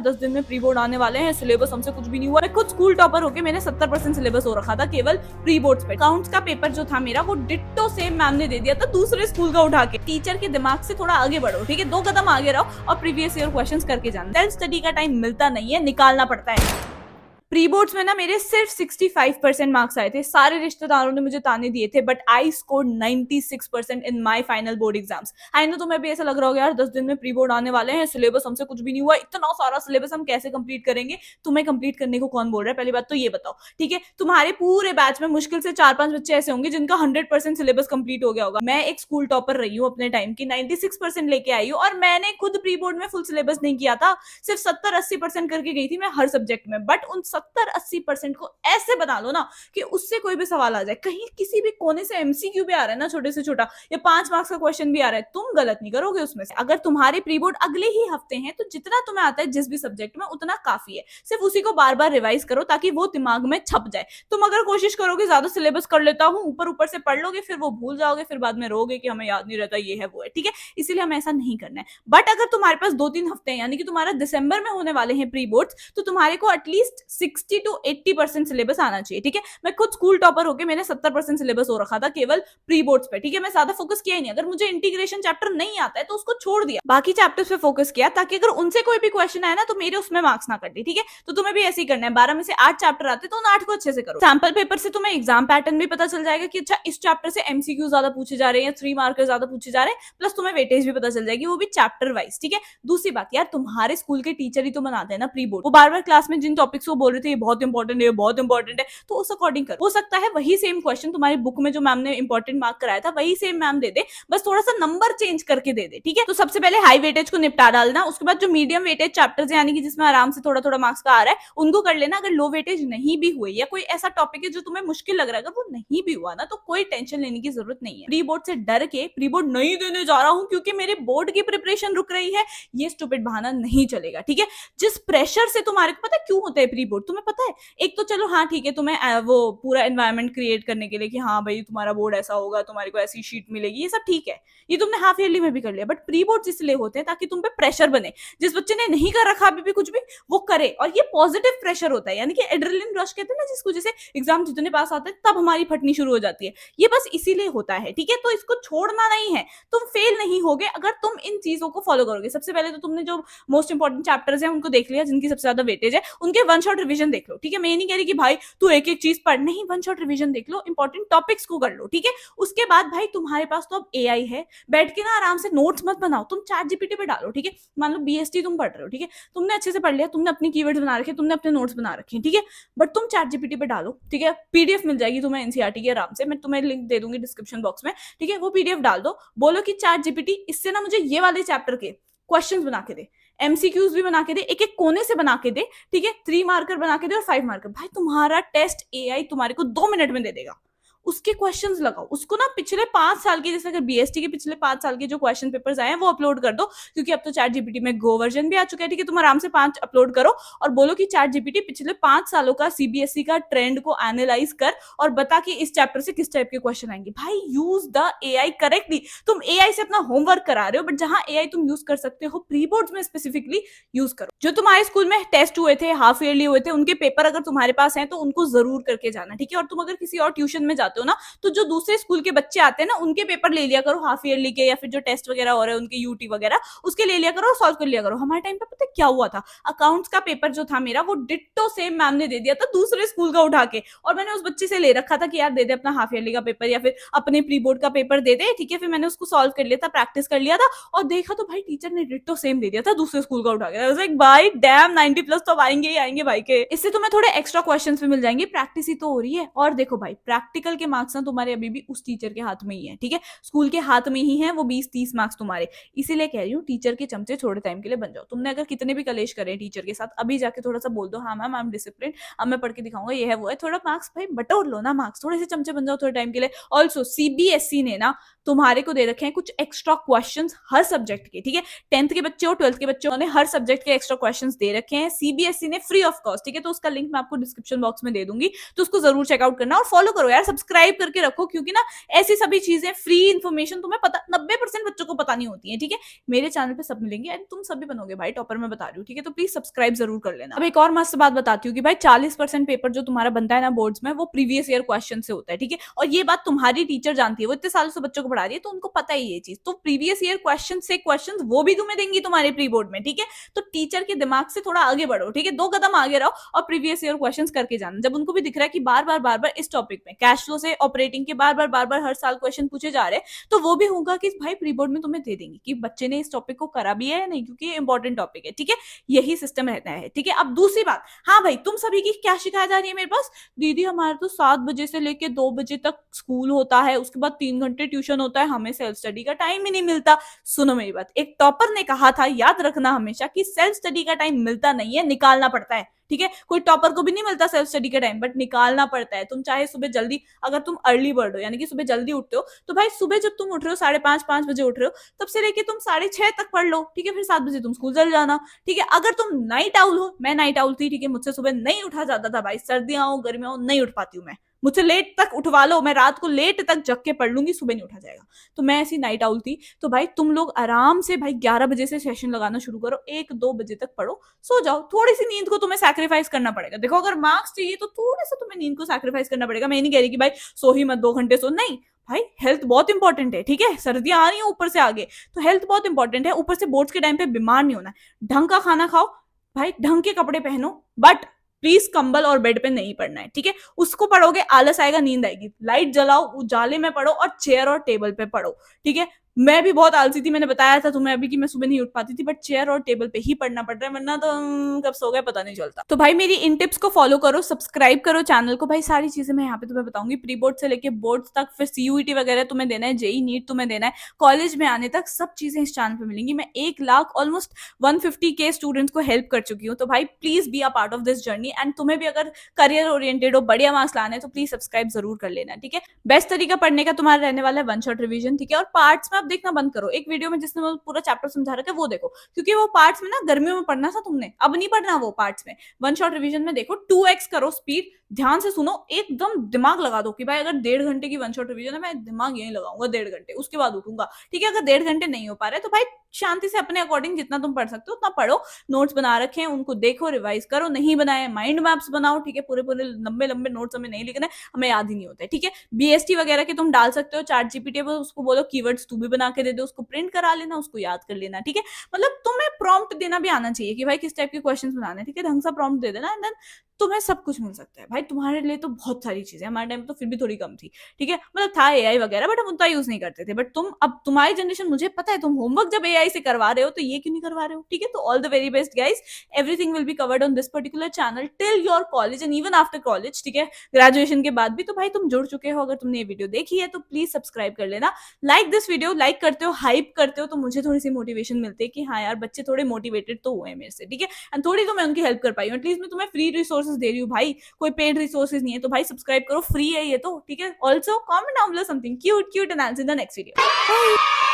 10 दिन में pre board आने वाले हैं, सिलेबस हमसे कुछ भी नहीं हुआ। मैं खुद स्कूल टॉपर होके मैंने 70% सिलेबस हो रखा था केवल प्री बोर्ड्स पे। अकाउंट्स का पेपर जो था मेरा वो डिट्टो सेम मैम ने दे दिया था दूसरे स्कूल का उठा के। टीचर के दिमाग से थोड़ा आगे बढ़ो, ठीक है, 2 कदम आगे रहो और प्रीवियस ईयर क्वेश्चंस करके जाना। सेल्फ स्टडी का टाइम मिलता नहीं है, निकालना पड़ता है। प्री बोर्ड्स में ना मेरे सिर्फ 65% मार्क्स आए थे। सारे रिश्तेदारों ने मुझे ताने दिए थे, but I scored 96% in my final board exams. I know तुम्हें भी ऐसा लग रहा होगा यार 10 दिन में प्री बोर्ड आने वाले हैं, सिलेबस हमसे कुछ भी नहीं हुआ, इतना सारा सिलेबस हम कैसे कंप्लीट करेंगे। तुम्हें कंप्लीट करने को कौन बोल रहा है, पहली बात तो ये बताओ, ठीक है। तुम्हारे पूरे बैच में मुश्किल से 4-5 बच्चे ऐसे होंगे जिनका 100% सिलेबस कंप्लीट हो गया होगा। मैं एक स्कूल टॉपर रही हूँ अपने टाइम की, 96% लेके आई हूँ, और मैंने खुद प्री बोर्ड में फुल सिलेबस नहीं किया था, सिर्फ 70-80% करके गई थी मैं हर सब्जेक्ट में। बट उन 70-80% को ऐसे बना लो ना कि उससे कोई भी सवाल आ जाए, कहीं किसी भी कोने से एमसीक्यू भी आ रहा है ना, छोटे से छोटा, या 5 मार्क्स का क्वेश्चन भी आ रहा है, तुम गलत नहीं करोगे उसमें से। अगर तुम्हारे प्री बोर्ड अगले ही हफ्ते हैं तो जितना तुम्हें आता है जिस भी सब्जेक्ट में उतना काफी है, सिर्फ उसी को बार बार रिवाइज करो ताकि वो दिमाग में छप जाए। तुम अगर कोशिश करोगे ज्यादा सिलेबस कर लेता हूँ, ऊपर ऊपर से पढ़ लोगे, फिर वो भूल जाओगे, फिर बाद में रोगे कि हमें याद नहीं रहता, ये है वो है, ठीक है। इसीलिए हमें ऐसा नहीं करना है। बट अगर तुम्हारे पास 2-3 हफ्ते हैं, यानी कि तुम्हारा दिसंबर में होने वाले हैं प्री बोर्ड्स, तो तुम्हारे को एटलीस्ट 60-80% सिलेबस आना चाहिए, ठीक है। मैं खुद स्कूल टॉपर होके मैंने 70% सिलेबस हो रखा था केवल प्री बोर्ड्स पे, ठीक है। मैं ज्यादा फोकस किया ही नहीं। अगर मुझे इंटीग्रेशन चैप्टर नहीं आता है तो उसको छोड़ दिया, बाकी चैप्टर्स पे फोकस किया, ताकि अगर उनसे कोई भी क्वेश्चन आए ना तो मेरे उसमें मार्क्स ना कटे, ठीक है। तो तुम्हें भी ऐसे ही करना है। 12 में से 8 चैप्टर आते तो उन 8 को अच्छे से करो। सैंपल पेपर से तुम्हें एग्जाम पैटर्न भी पता चल जाएगा कि अच्छा इस चैप्टर से एमसीक्यू ज्यादा पूछे जा रहे हैं, 3 मार्कर ज्यादा पूछे जा रहे हैं, प्लस तुम्हें वेटेज भी पता चल जाएगी, वो भी चैप्टर वाइज, ठीक है। दूसरी बात यार, तुम्हारे स्कूल के टीचर ही तो बनाते हैं ना प्री बोर्ड। वो बार बार क्लास में जिन टॉपिक्स को बोल रहे थे ये बहुत इंपॉर्टेंट है, बहुत इंपॉर्टेंट है, तो उस अकॉर्डिंग करो। हो सकता है वही सेम क्वेश्चन तुम्हारी बुक में जो मैम ने इंपॉर्टेंट मार्क कराया था वही सेम मैम दे दे, बस थोड़ा सा नंबर चेंज करके दे दे, ठीक है। तो सबसे पहले हाई वेटेज को निपटा डालना, उसके बाद जो मीडियम वेटेज चैप्टर्स यानी कि जिसमें आराम से थोड़ा थोड़ा मार्क्स का आ रहा है उनको कर लेना। अगर लो वेटेज नहीं भी हुई या कोई ऐसा टॉपिक है जो तुम्हें मुश्किल लग रहा है, अगर वो नहीं भी हुआ ना तो कोई टेंशन लेने की जरूरत नहीं है। प्री बोर्ड से डर के प्री बोर्ड नहीं देने जा रहा हूं क्योंकि मेरे बोर्ड की प्रिपरेशन रुक रही है, ये स्टूपिड बहाना नहीं चलेगा, ठीक है। जिस प्रेशर से तुम्हारे को पता है क्यों होता है प्री बोर्ड, तुम्हें पता है? एक तो चलो हाँ ठीक है, तुम्हें वो पूरा एनवायरमेंट क्रिएट करने के लिए कि हाँ भाई तुम्हारा बोर्ड ऐसा होगा, तुम्हारे को ऐसी शीट मिलेगी, ये सब ठीक है, ये तुमने हाफ ईयरली में भी कर लिया। बट प्री बोर्ड इसलिए होते हैं ताकि तुम पे प्रेशर बने, जिस बच्चे ने नहीं कर रखा अभी भी कुछ भी वो करे, और ये पॉजिटिव प्रेशर होता है, यानी कि एड्रेनलिन रश कहते हैं ना जिसको, जैसे एग्जाम जितने पास आते हैं तब हमारी फटनी शुरू हो जाती है, ये बस इसीलिए होता है, ठीक है। तो इसको छोड़ना नहीं है, तुम फेल नहीं होगे अगर तुम इन चीजों को फॉलो करोगे। सबसे पहले तो तुमने जो मोस्ट इंपॉर्टेंट चैप्टर्स हैं उनको देख लिया, जिनकी सबसे ज्यादा वेटेज है, उनके वन शॉट रिविजन देख लो, ठीक है। मैं ये नहीं कह रही कि भाई तू एक एक चीज पढ़, नहीं, वन शॉट रिविजन देख लो, इंपॉर्टेंट टॉपिक्स को कर लो, ठीक है। उसके बाद भाई तुम्हारे पास तो अब एआई है, बैठ के ना आराम से नोट्स मत बनाओ, तुम चैट जीपीटी पे डालो, ठीक है। मान लो बीएसटी तुम पढ़ रहे हो, ठीक है, तुमने अच्छे से पढ़ लिया, तुमने अपनी कीवर्ड्स बना रखे, तुमने अपने नोट्स बना रखे, ठीक है, बट तुम चैट जीपीटी पे डालो, ठीक है। पीडीएफ मिल जाएगी तुम्हें एनसीईआरटी की आराम से, मैं तुम्हें लिंक दे दूंगी डिस्क्रिप्शन बॉक्स में, ठीक है। वो पीडीएफ डाल दो, बोलो कि चैट जीपीटी इससे ना मुझे ये वाले चैप्टर के क्वेश्चंस बना के दे, एमसीक्यूज भी बना के दे, एक एक कोने से बना के दे, ठीक है। 3 मार्कर बना के दे और 5 मार्कर। भाई तुम्हारा टेस्ट एआई तुम्हारे को 2 मिनट में दे देगा, उसके क्वेश्चंस लगाओ, उसको ना पिछले 5 साल के, जैसे अगर बीएसटी के पिछले 5 साल के जो क्वेश्चन पेपर्स आए हैं वो अपलोड कर दो, क्योंकि अब तो चैट जीपीटी में गो वर्जन भी आ चुका है, ठीक है। तुम आराम से 5 अपलोड करो और बोलो कि चैट जीपीटी पिछले 5 सालों का सीबीएसई का ट्रेंड को एनालाइज कर और बता कि इस चैप्टर से किस टाइप के क्वेश्चन आएंगे। भाई यूज द एआई करेक्टली। तुम एआई से अपना होमवर्क करा रहे हो, बट जहां एआई तुम यूज कर सकते हो प्री बोर्ड्स में स्पेसिफिकली यूज करो। जो तुम्हारे स्कूल में टेस्ट हुए थे, हाफ ईयरली हुए थे, उनके पेपर अगर तुम्हारे पास हैं तो उनको जरूर करके जाना, ठीक है। और तुम अगर किसी और ट्यूशन में जाते हो ना, तो जो दूसरे स्कूल के बच्चे आते हैं ना उनके पेपर ले लिया करो हाफ ईयरली के, या फिर जो टेस्ट वगैरह हो रहे हैं उनके यूटी वगैरह, उसके ले लिया करो और सॉल्व कर लिया करो। हमारे टाइम पे पता है क्या हुआ था? अकाउंट्स का पेपर जो था मेरा वो डिट्टो सेम मैम ने दे दिया था दूसरे स्कूल का उठा के, और मैंने उस बच्चे से ले रखा था कि यार दे दे अपना हाफ ईयरली का पेपर या फिर अपने प्री बोर्ड का पेपर दे दे, ठीक है। फिर मैंने उसको सॉल्व कर लिया था, प्रैक्टिस कर लिया था, और देखा तो भाई टीचर ने डिट्टो सेम दे दिया था दूसरे स्कूल का उठा के। लाइक भाई डैम 90+ तो आएंगे ही आएंगे भाई के। इससे तुम्हें थोड़े एक्स्ट्रा क्वेश्चंस भी मिल जाएंगे, प्रैक्टिस ही तो हो रही है। और देखो भाई प्रैक्टिकल के मार्क्स ना तुम्हारे अभी भी उस टीचर के हाथ में ही है, ठीक है। स्कूल के हाथ में ही है वो 20-30 मार्क्स तुम्हारे। इसीलिए कह रही हूँ टीचर के चमचे थोड़े टाइम के लिए बन जाओ। तुमने अगर कितने भी कलेश करे टीचर के साथ, अभी जाके थोड़ा सा बोल दो हाँ मैम आई एम डिसिप्लिन, अब मैं पढ़ के दिखाऊंगा, ये है वो है, थोड़ा मार्क्स भाई बटोर लो ना, मार्क्स थोड़े से चमचे बन जाओ थोड़े टाइम के लिए। ऑल्सो सीबीएसई ने ना तुम्हारे को दे रखे हैं कुछ एक्स्ट्रा क्वेश्चंस हर सब्जेक्ट के, ठीक है। 10th के बच्चे और 12th के बच्चे, उन्होंने हर सब्जेक्ट के एक्स्ट्रा क्वेश्चंस दे रखे हैं सीबीएसई ने फ्री ऑफ कॉस्ट, ठीक है। तो उसका लिंक मैं आपको डिस्क्रिप्शन बॉक्स में दे दूंगी, तो उसको जरूर चेकआउट करना और फॉलो करो यार, सब्सक्राइब सब्सक्राइब करके रखो, क्योंकि ना ऐसी सभी चीजें, फ्री इन्फॉर्मेशन तुम्हें पता 90% बच्चों को पता नहीं होती है, ठीक है। मेरे चैनल पे सब मिलेंगे एंड तुम सभी बनोगे भाई टॉपर, मैं बता रही हूँ, ठीक है। तो प्लीज सब्सक्राइब जरूर कर लेना। अब एक और मस्त बात बताती हूँ कि भाई 40% पेपर जो तुम्हारा बनता है ना बोर्ड्स में, वो प्रीवियस ईयर क्वेश्चन से होता है, ठीक है। और ये बात तुम्हारी टीचर जानती है, वो इतने सालों से बच्चों को पढ़ा रही है, तो उनको पता है ये चीज। तो प्रीवियस ईयर क्वेश्चन से क्वेश्चन वो भी तुम्हें देंगी तुम्हारे प्री बोर्ड में, ठीक है। तो टीचर के दिमाग से थोड़ा आगे बढ़ो, ठीक है, 2 कदम आगे रहो और प्रीवियस ईयर क्वेश्चंस करके जाना। जब उनको भी दिख रहा है कि बार बार इस टॉपिक में कैश फ्लो से ऑपरेटिंग के बार हर साल क्वेश्चन पूछे जा रहे हैं, तो वो भी होगा कि भाई प्री बोर्ड में तुम्हें दे देंगे कि बच्चे ने इस टॉपिक को करा भी है या नहीं, क्योंकि ये इंपॉर्टेंट टॉपिक है, ठीक है। यही सिस्टम रहता है, ठीक है। अब दूसरी बात, हाँ भाई तुम सभी की क्या शिकायत आ रही है मेरे पास, दीदी हमारे तो 7 बजे से लेके 2 बजे तक स्कूल होता है, उसके बाद 3 घंटे ट्यूशन होता है, हमें सेल्फ स्टडी का टाइम ही नहीं मिलता। सुनो मेरी बात, एक टॉपर ने कहा था, याद रखना हमेशा, कि सेल्फ स्टडी का टाइम मिलता नहीं है, निकालना पड़ता है, ठीक है। कोई टॉपर को भी नहीं मिलता सेल्फ स्टडी का टाइम, बट निकालना पड़ता है। तुम चाहे सुबह जल्दी, अगर तुम अर्ली बर्ड हो यानी कि सुबह जल्दी उठते हो, तो भाई सुबह जब तुम उठ रहे हो 5:30 बजे उठ रहे हो, तब से लेके तुम 6:30 तक पढ़ लो, ठीक है। फिर 7 बजे तुम स्कूल चल जाना, ठीक है। अगर तुम नाइट आउल हो, मैं नाइट आउल थी, ठीक है, मुझसे सुबह नहीं उठा जाता था भाई, सर्दियां हो गर्मियां हो नहीं उठ पाती हूँ मैं, मुझसे लेट तक उठवा लो, मैं रात को लेट तक जग के पढ़ लूंगी, सुबह नहीं उठा जाएगा। तो मैं ऐसी नाइट आउल थी। तो भाई तुम लोग आराम से भाई 11 बजे से सेशन लगाना शुरू करो, 1-2 बजे तक पढ़ो, सो जाओ। थोड़ी सी नींद को तुम्हें सैक्रिफाइस करना पड़ेगा। देखो अगर मार्क्स चाहिए तो थोड़ा सा तुम्हें नींद को सैक्रिफाइस करना पड़ेगा। मैं नहीं कह रही कि भाई सो ही मत 2 घंटे सो, नहीं भाई, हेल्थ बहुत इंपॉर्टेंट है, ठीक है। सर्दियां आ रही हैं ऊपर से आगे, तो हेल्थ बहुत इंपॉर्टेंट है। ऊपर से बोर्ड्स के टाइम पे बीमार नहीं होना है, ढंग का खाना खाओ भाई, ढंग के कपड़े पहनो, बट प्लीज कंबल और बेड पे नहीं पढ़ना है, ठीक है। उसको पढ़ोगे आलस आएगा, नींद आएगी। लाइट जलाओ, उजाले में पढ़ो और चेयर और टेबल पे पढ़ो, ठीक है। मैं भी बहुत आलसी थी, मैंने बताया था तुम्हें अभी कि मैं सुबह नहीं उठ पाती थी, बट चेयर और टेबल पे ही पढ़ना पड़ रहा है, वरना तो कब सो गए पता नहीं चलता। तो भाई मेरी इन टिप्स को फॉलो करो, सब्सक्राइब करो चैनल को। भाई सारी चीजें मैं यहाँ पे तुम्हें बताऊंगी, प्री बोर्ड से लेके बोर्ड तक, फिर सीयूईटी वगैरह तुम्हें देना है, जेई नीट तुम्हें देना है, कॉलेज में आने तक सब चीजें इस चैनल पे मिलेंगी। मैं 1 लाख ऑलमोस्ट 150K स्टूडेंट्स को हेल्प कर चुकी हूँ। तो भाई please be a part of this journey, and तुम्हें भी अगर करियर ओरिएंटेड हो, बढ़िया मार्क्स लाने, तो प्लीज सब्सक्राइब जरूर कर लेना, ठीक है। बेस्ट तरीका पढ़ने का तुम्हारा रहने वाला है 1 शॉट रिवीजन, ठीक है। और पार्ट्स में आप देखना बंद करो, एक वीडियो में जिसने पूरा चैप्टर समझा रखा है वो देखो, क्योंकि वो पार्ट्स में ना गर्मियों में पढ़ना था तुमने, अब नहीं पढ़ना वो पार्ट्स में। 1 शॉट रिवीजन में देखो, 2x करो स्पीड, ध्यान से सुनो, एकदम दिमाग लगा दो कि भाई अगर 1.5 घंटे की 1 शॉट रिवीजन है, मैं दिमाग यही लगाऊंगा 1.5 घंटे, उसके बाद उठूंगा, ठीक है। अगर 1.5 घंटे नहीं हो पा रहे तो भाई शांति से अपने अकॉर्डिंग जितना तुम पढ़ सकते हो उतना पढ़ो, नोट्स बना रखे हैं उनको देखो, रिवाइज करो, नहीं बनाए माइंड मैप्स बनाओ, ठीक है। पूरे लंबे लंबे नोट्स हमें नहीं लिखना है, हमें याद ही नहीं होता है, ठीक है। बीएसटी वगैरह के तुम डाल सकते हो, चैट जीपीटी पर उसको बोलो कीवर्ड्स तू भी बना के दे दो, उसको प्रिंट करा लेना, उसको याद कर लेना, ठीक है। मतलब तुम्हें प्रॉम्प्ट देना भी आना चाहिए कि भाई किस टाइप के क्वेश्चंस बनाने हैं, ठीक है। ढंग सा प्रॉम्प्ट दे देना, एंड देन तुम्हें सब कुछ मिल सकता है भाई। तुम्हारे लिए तो बहुत सारी चीजें, हमारे टाइम तो फिर भी थोड़ी कम थी, ठीक है। मतलब था एआई वगैरह, बट हम उतना यूज नहीं करते थे। बट तुम, अब तुम्हारी जनरेशन, मुझे पता है तुम होमवर्क जब एआई से करवा रहे हो, तो ये क्यों नहीं करवा रहे हो, ठीक है। तो all the very best guys, everything will be covered on this particular channel till your college and even after college, ठीक है, ग्रेजुएशन के बाद भी। तो भाई तुम जुड़ चुके हो, अगर तुमने ये वीडियो देखी है तो प्लीज सब्सक्राइब कर लेना, लाइक दिस वीडियो, लाइक करते हो, हाइप करते हो, तो मुझे थोड़ी सी मोटिवेशन मिलती है कि हाँ यार बच्चे थोड़े मोटिवेटेड तो हुए मेरे से, ठीक है। एंड थोड़ी तो मैं उनकी हेल्प कर पाई हूँ, एटलीस्ट मैं तुम्हें फ्री रिसोर्सेज दे रही हूँ भाई, कोई पेड रिसोर्सेज नहीं है। तो भाई सब्सक्राइब करो, फ्री है ये तो, ठीक है। Also comment down below something cute and I will see you in the next video.